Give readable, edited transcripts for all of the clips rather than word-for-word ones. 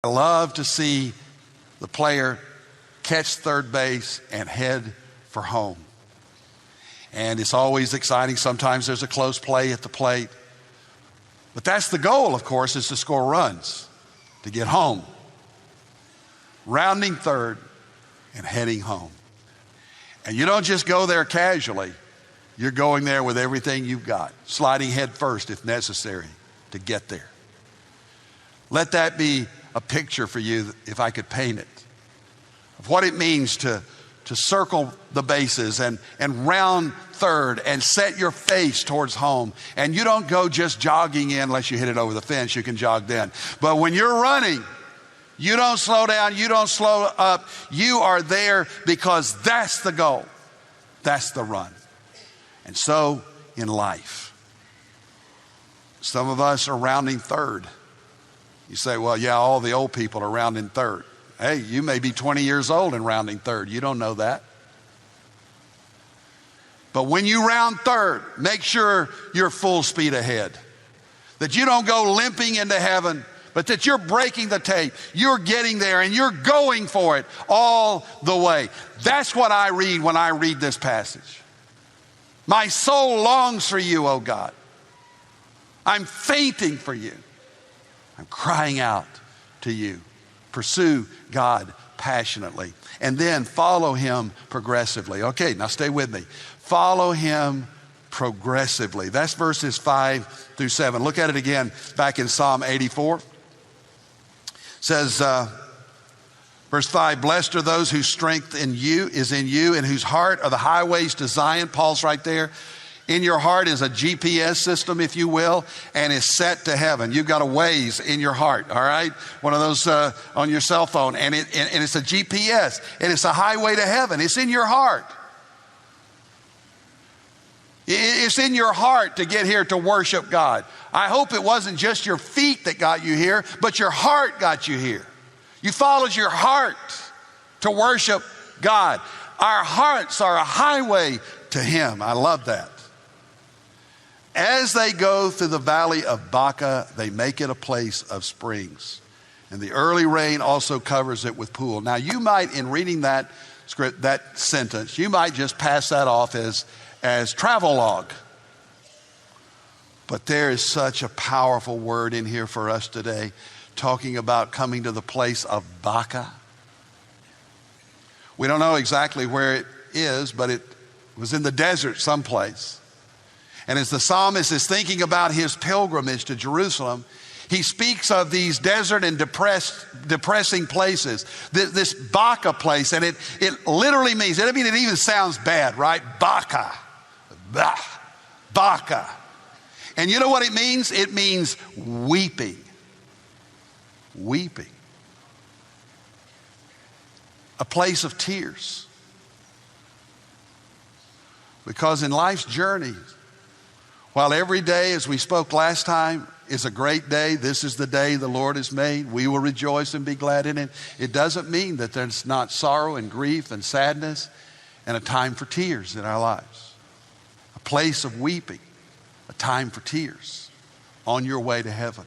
I love to see the player catch third base and head for home. And it's always exciting. Sometimes there's a close play at the plate. But that's the goal, of course, is to score runs, to get home. Rounding third and heading home. And you don't just go there casually. You're going there with everything you've got, sliding head first if necessary to get there. Let that be a picture for you, if I could paint it, of what it means to circle the bases and round third and set your face towards home. And you don't go just jogging in unless you hit it over the fence. You can jog then. But when you're running, you don't slow down. You don't slow up. You are there because that's the goal. That's the run. And so in life, some of us are rounding third. You say, well, yeah, all the old people are rounding third. Hey, you may be 20 years old and rounding third. You don't know that. But when you round third, make sure you're full speed ahead. That you don't go limping into heaven, but that you're breaking the tape. You're getting there and you're going for it all the way. That's what I read when I read this passage. My soul longs for you, O God. I'm fainting for you. I'm crying out to you. Pursue God passionately. And then follow him progressively. Okay, now stay with me. Follow him progressively. That's verses 5 through 7. Look at it again back in Psalm 84. It says, verse 5, blessed are those whose strength is in you and whose heart are the highways to Zion. Paul's right there. In your heart is a GPS system, if you will, and is set to heaven. You've got a Waze in your heart, all right? One of those on your cell phone, and it's a GPS, and it's a highway to heaven. It's in your heart. It's in your heart to get here to worship God. I hope it wasn't just your feet that got you here, but your heart got you here. You followed your heart to worship God. Our hearts are a highway to him. I love that. As they go through the valley of Baca, they make it a place of springs. And the early rain also covers it with pool. Now you might, in reading that script, that sentence, you might just pass that off as travelogue. But there is such a powerful word in here for us today, talking about coming to the place of Baca. We don't know exactly where it is, but it was in the desert someplace. And as the psalmist is thinking about his pilgrimage to Jerusalem, he speaks of these desert and depressing places, this Baca place, and it literally means, it even sounds bad, right? Baca, Baca. And you know what it means? It means weeping. Weeping. A place of tears. Because in life's journey, while every day, as we spoke last time, is a great day, this is the day the Lord has made, we will rejoice and be glad in it. It doesn't mean that there's not sorrow and grief and sadness and a time for tears in our lives. A place of weeping, a time for tears on your way to heaven,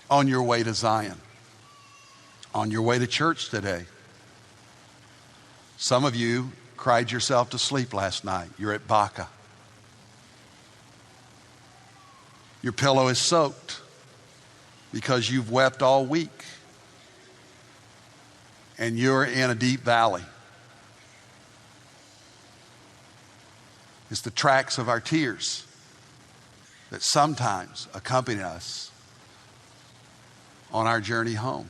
on your way to Zion, on your way to church today. Some of you cried yourself to sleep last night. You're at Baca. Your pillow is soaked because you've wept all week. And you're in a deep valley. It's the tracks of our tears that sometimes accompany us on our journey home.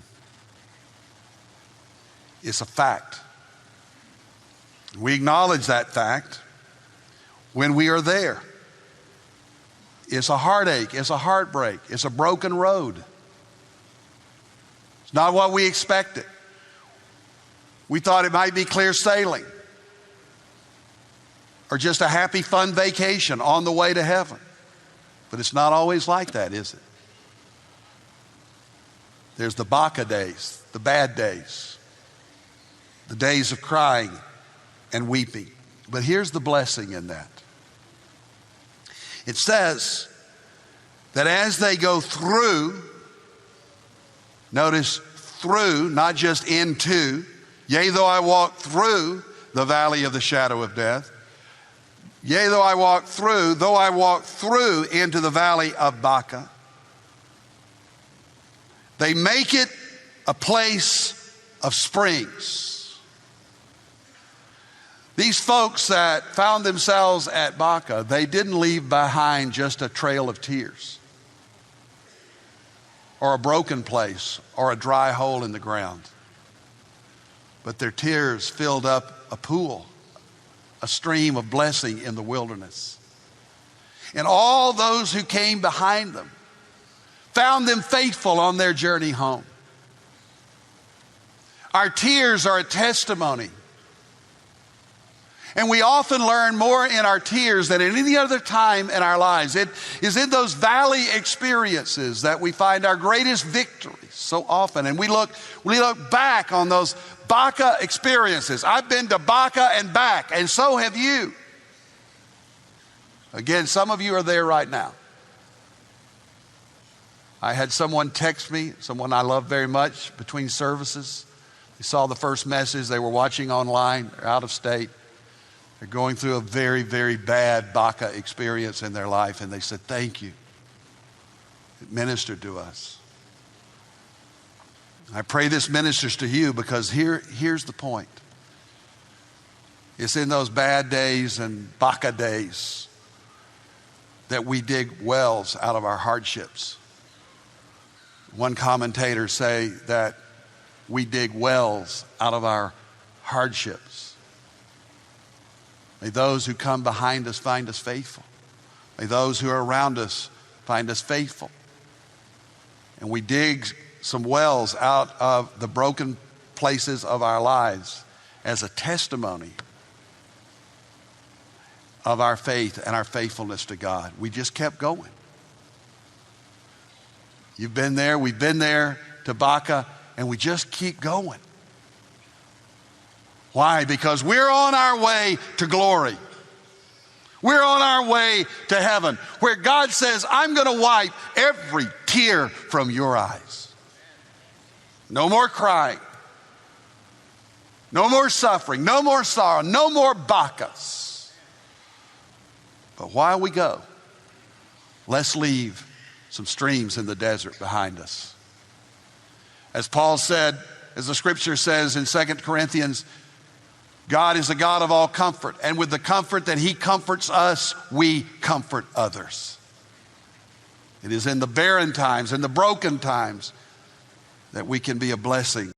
It's a fact. We acknowledge that fact when we are there. It's a heartache, it's a heartbreak, it's a broken road. It's not what we expected. We thought it might be clear sailing or just a happy, fun vacation on the way to heaven. But it's not always like that, is it? There's the Baca days, the bad days, the days of crying and weeping. But here's the blessing in that. It says that as they go through Notice through, not just into. Yea, though I walk through the valley of the shadow of death. Yea, though I walk through into the valley of Baca. They make it a place of springs. These folks that found themselves at Baca, they didn't leave behind just a trail of tears, or a broken place, or a dry hole in the ground. But their tears filled up a pool, a stream of blessing in the wilderness. And all those who came behind them found them faithful on their journey home. Our tears are a testimony. And we often learn more in our tears than at any other time in our lives. It is in those valley experiences that we find our greatest victories so often. And we look back on those Baca experiences. I've been to Baca and back, and so have you. Again, some of you are there right now. I had someone text me, someone I love very much, between services. They saw the first message. They were watching online. They're out of state. They're going through a very, very bad Baca experience in their life. And they said, thank you. It ministered to us. I pray this ministers to you, because here's the point. It's in those bad days and Baca days that we dig wells out of our hardships. One commentator say that we dig wells out of our hardships. May those who come behind us find us faithful. May those who are around us find us faithful. And we dig some wells out of the broken places of our lives as a testimony of our faith and our faithfulness to God. We just kept going. You've been there, we've been there to Baca, and we just keep going. Why? Because we're on our way to glory. We're on our way to heaven, where God says, I'm going to wipe every tear from your eyes. No more crying. No more suffering. No more sorrow. No more Bacas. But while we go, let's leave some streams in the desert behind us. As Paul said, as the scripture says in 2 Corinthians, God is a God of all comfort, and with the comfort that he comforts us, we comfort others. It is in the barren times, in the broken times, that we can be a blessing.